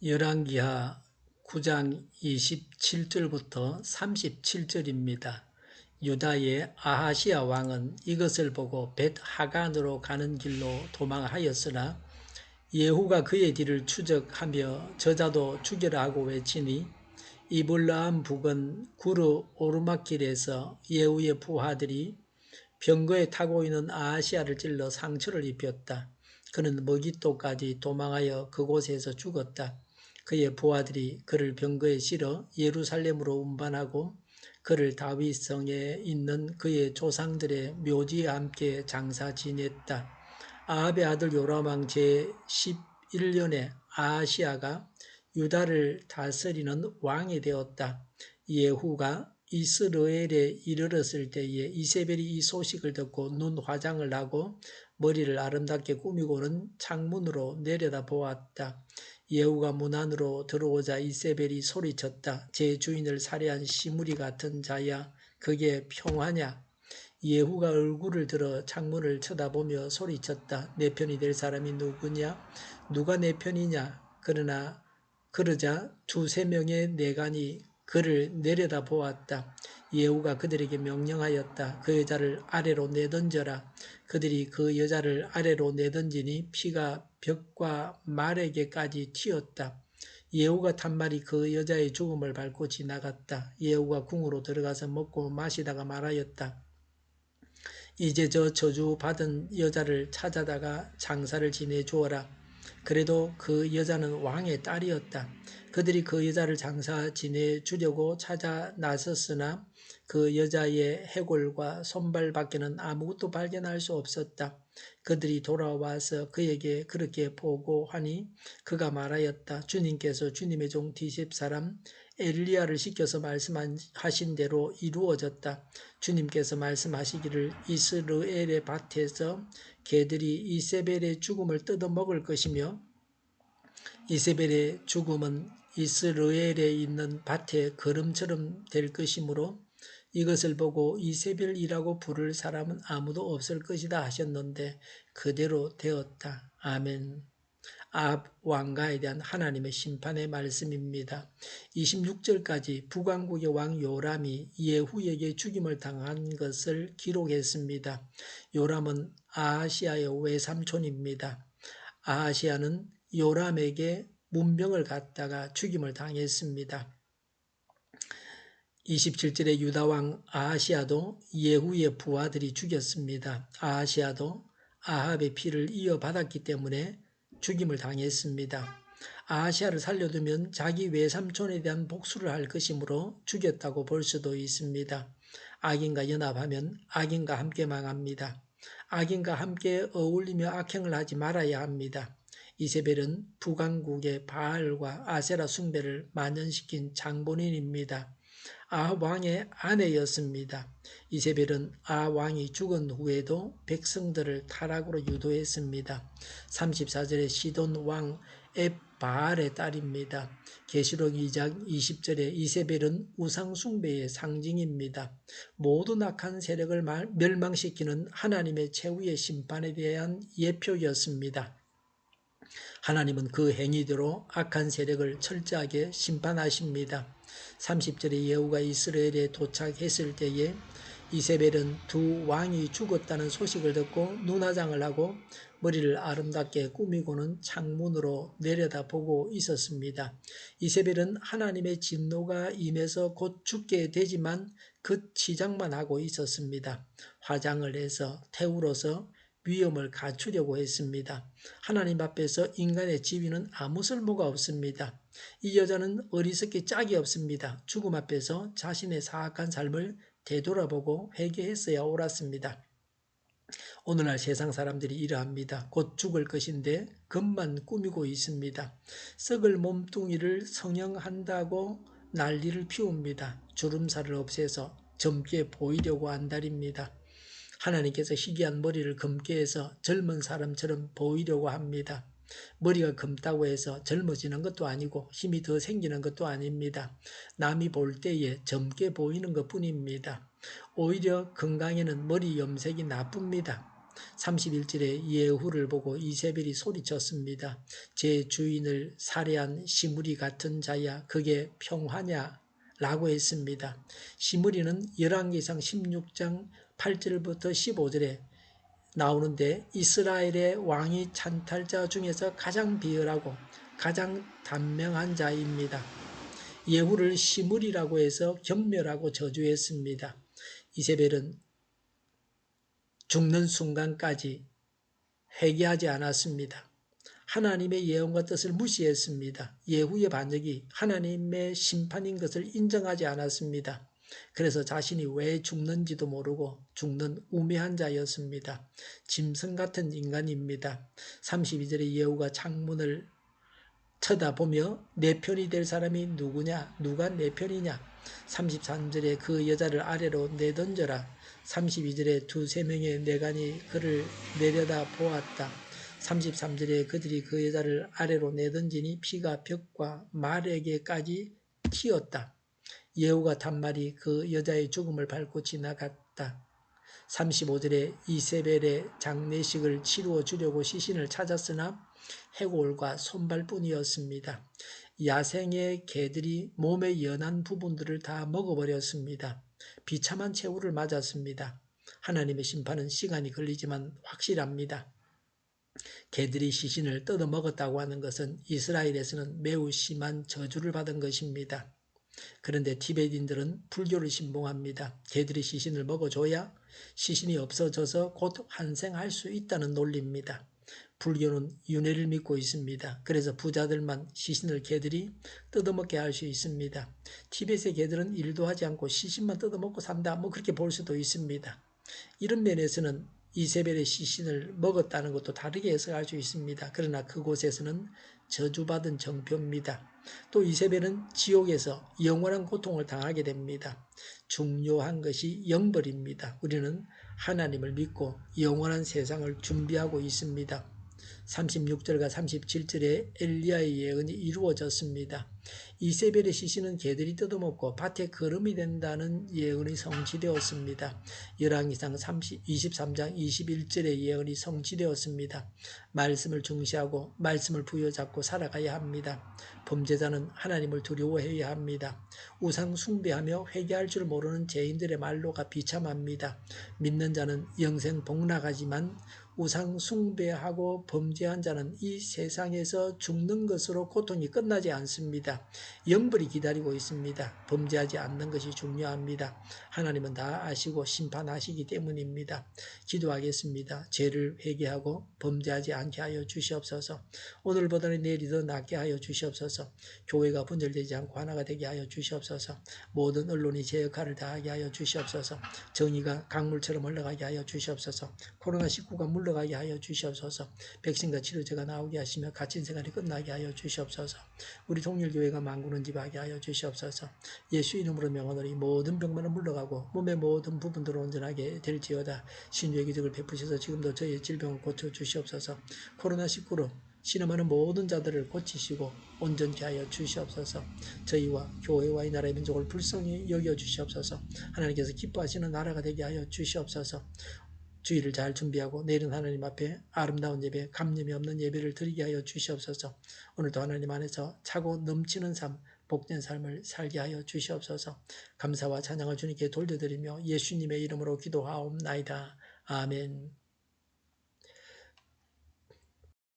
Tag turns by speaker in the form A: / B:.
A: 열왕기하 9장 27절부터 37절입니다. 유다의 아하시야 왕은 이것을 보고 벳하간으로 가는 길로 도망하였으나 예후가 그의 뒤를 추적하며 저자도 죽여라 하고 외치니 이블라함 북은 구르 오르막길에서 예후의 부하들이 병거에 타고 있는 아하시야를 찔러 상처를 입혔다. 그는 머깃도까지 도망하여 그곳에서 죽었다. 그의 부하들이 그를 병거에 실어 예루살렘으로 운반하고 그를 다윗성에 있는 그의 조상들의 묘지에 함께 장사 지냈다. 아합의 아들 요람왕 제11년에 아하시야가 유다를 다스리는 왕이 되었다. 예후가 이스라엘에 이르렀을 때에 이세벨이 이 소식을 듣고 눈 화장을 하고 머리를 아름답게 꾸미고는 창문으로 내려다 보았다. 예후가 문 안으로 들어오자 이세벨이 소리쳤다. 제 주인을 살해한 시무리 같은 자야, 그게 평화냐? 예후가 얼굴을 들어 창문을 쳐다보며 소리쳤다. 내 편이 될 사람이 누구냐? 누가 내 편이냐? 그러자 두세 명의 내간이 그를 내려다 보았다. 예후가 그들에게 명령하였다. 그 여자를 아래로 내던져라. 그들이 그 여자를 아래로 내던지니 피가 벽과 말에게까지 튀었다. 예후가 탄 말이 그 여자의 죽음을 밟고 지나갔다. 예후가 궁으로 들어가서 먹고 마시다가 말하였다. 이제 저 저주받은 여자를 찾아다가 장사를 지내주어라. 그래도 그 여자는 왕의 딸이었다. 그들이 그 여자를 장사 지내주려고 찾아 나섰으나 그 여자의 해골과 손발 밖에는 아무것도 발견할 수 없었다. 그들이 돌아와서 그에게 그렇게 보고하니 그가 말하였다. 주님께서 주님의 종 디셉 사람 엘리야를 시켜서 말씀하신 대로 이루어졌다. 주님께서 말씀하시기를 이스라엘의 밭에서 개들이 이세벨의 죽음을 뜯어먹을 것이며 이세벨의 죽음은 이스라엘에 있는 밭의 거름처럼 될 것이므로 이것을 보고 이세벨이라고 부를 사람은 아무도 없을 것이다 하셨는데 그대로 되었다. 아멘. 아합 왕가에 대한 하나님의 심판의 말씀입니다. 26절까지 북왕국의 왕 요람이 예후에게 죽임을 당한 것을 기록했습니다. 요람은 아하시야의 외삼촌입니다. 아하시야는 요람에게 문병을 갖다가 죽임을 당했습니다. 27절에 유다왕 아하시야도 예후의 부하들이 죽였습니다. 아하시야도 아합의 피를 이어받았기 때문에 죽임을 당했습니다. 아하시야를 살려두면 자기 외삼촌에 대한 복수를 할 것이므로 죽였다고 볼 수도 있습니다. 악인과 연합하면 악인과 함께 망합니다. 악인과 함께 어울리며 악행을 하지 말아야 합니다. 이세벨은 북왕국의 바알과 아세라 숭배를 만연시킨 장본인입니다. 아합 왕의 아내였습니다. 이세벨은 아합 왕이 죽은 후에도 백성들을 타락으로 유도했습니다. 34절에 시돈 왕 앱바알의 딸입니다. 계시록 2장 20절에 이세벨은 우상 숭배의 상징입니다. 모든 악한 세력을 멸망시키는 하나님의 최후의 심판에 대한 예표였습니다. 하나님은 그 행위대로 악한 세력을 철저하게 심판하십니다. 30절에 예후가 이스라엘에 도착했을 때에 이세벨은 두 왕이 죽었다는 소식을 듣고 눈화장을 하고 머리를 아름답게 꾸미고는 창문으로 내려다보고 있었습니다. 이세벨은 하나님의 진노가 임해서 곧 죽게 되지만 그 치장만 하고 있었습니다. 화장을 해서 태우로서 위험을 갖추려고 했습니다. 하나님 앞에서 인간의 지위는 아무 쓸모가 없습니다. 이 여자는 어리석기 짝이 없습니다. 죽음 앞에서 자신의 사악한 삶을 되돌아보고 회개했어야 옳았습니다. 오늘날 세상 사람들이 이러합니다. 곧 죽을 것인데 겉만 꾸미고 있습니다. 썩을 몸뚱이를 성형한다고 난리를 피웁니다. 주름살을 없애서 젊게 보이려고 안달입니다. 하나님께서 희귀한 머리를 검게 해서 젊은 사람처럼 보이려고 합니다. 머리가 검다고 해서 젊어지는 것도 아니고 힘이 더 생기는 것도 아닙니다. 남이 볼 때에 젊게 보이는 것뿐입니다. 오히려 건강에는 머리 염색이 나쁩니다. 31절에 예후를 보고 이세벨이 소리쳤습니다. 제 주인을 살해한 시므리 같은 자야 그게 평화냐? 라고 했습니다. 시므리는 열왕기상 16장 8절부터 15절에 나오는데 이스라엘의 왕이 찬탈자 중에서 가장 비열하고 가장 단명한 자입니다. 예후를 시므리라고 해서 경멸하고 저주했습니다. 이세벨은 죽는 순간까지 회개하지 않았습니다. 하나님의 예언과 뜻을 무시했습니다. 예후의 반역이 하나님의 심판인 것을 인정하지 않았습니다. 그래서 자신이 왜 죽는지도 모르고 죽는 우매한 자였습니다. 짐승 같은 인간입니다. 32절에 예후가 창문을 쳐다보며 내 편이 될 사람이 누구냐? 누가 내 편이냐? 33절에 그 여자를 아래로 내던져라. 32절에 두세 명의 내간이 그를 내려다 보았다. 33절에 그들이 그 여자를 아래로 내던지니 피가 벽과 말에게까지 튀었다. 예후가 탄 말이 그 여자의 죽음을 밟고 지나갔다. 35절에 이세벨의 장례식을 치루어 주려고 시신을 찾았으나 해골과 손발뿐이었습니다. 야생의 개들이 몸의 연한 부분들을 다 먹어버렸습니다. 비참한 최후를 맞았습니다. 하나님의 심판은 시간이 걸리지만 확실합니다. 개들이 시신을 뜯어먹었다고 하는 것은 이스라엘에서는 매우 심한 저주를 받은 것입니다. 그런데 티베트인들은 불교를 신봉합니다. 개들이 시신을 먹어줘야 시신이 없어져서 곧 환생할 수 있다는 논리입니다. 불교는 윤회를 믿고 있습니다. 그래서 부자들만 시신을 개들이 뜯어먹게 할 수 있습니다. 티베트의 개들은 일도 하지 않고 시신만 뜯어먹고 산다. 뭐 그렇게 볼 수도 있습니다. 이런 면에서는 이세벨의 시신을 먹었다는 것도 다르게 해석할 수 있습니다. 그러나 그곳에서는 저주받은 정표입니다. 또 이세벨은 지옥에서 영원한 고통을 당하게 됩니다. 중요한 것이 영벌입니다. 우리는 하나님을 믿고 영원한 세상을 준비하고 있습니다. 36절과 37절에 엘리야의 예언이 이루어졌습니다. 이세벨의 시신은 개들이 뜯어먹고 밭에 거름이 된다는 예언이 성취되었습니다. 열왕기상 23장 21절의 예언이 성취되었습니다. 말씀을 중시하고 말씀을 부여잡고 살아가야 합니다. 범죄자는 하나님을 두려워해야 합니다. 우상 숭배하며 회개할 줄 모르는 죄인들의 말로가 비참합니다. 믿는 자는 영생 복락하지만 우상 숭배하고 범죄한 자는 이 세상에서 죽는 것으로 고통이 끝나지 않습니다. 영벌이 기다리고 있습니다. 범죄하지 않는 것이 중요합니다. 하나님은 다 아시고 심판하시기 때문입니다. 기도하겠습니다. 죄를 회개하고 범죄하지 않게 하여 주시옵소서. 오늘보다는 내일이 더 낫게 하여 주시옵소서. 교회가 분열되지 않고 하나가 되게 하여 주시옵소서. 모든 언론이 제 역할을 다하게 하여 주시옵소서. 정의가 강물처럼 흘러가게 하여 주시옵소서. 코로나19가 물러가게 하여 주시옵소서. 백신과 치료제가 나오게 하시며 갇힌 생활이 끝나게 하여 주시옵소서. 우리 통일교회가 만구는 집하게 하여 주시옵소서. 예수 이름으로 명하노니 모든 병만은 물러가고 몸의 모든 부분들을 온전하게 될지어다. 신유의 기적을 베푸셔서 지금도 저희의 질병을 고쳐 주시옵소서. 코로나19로 신음하는 모든 자들을 고치시고 온전케 하여 주시옵소서. 저희와 교회와 이 나라의 민족을 불쌍히 여겨 주시옵소서. 하나님께서 기뻐하시는 나라가 되게 하여 주시옵소서. 주일을 잘 준비하고 내일은 하나님 앞에 아름다운 예배, 감염이 없는 예배를 드리게 하여 주시옵소서. 오늘도 하나님 안에서 차고 넘치는 삶, 복된 삶을 살게 하여 주시옵소서. 감사와 찬양을 주님께 돌려드리며 예수님의 이름으로 기도하옵나이다. 아멘.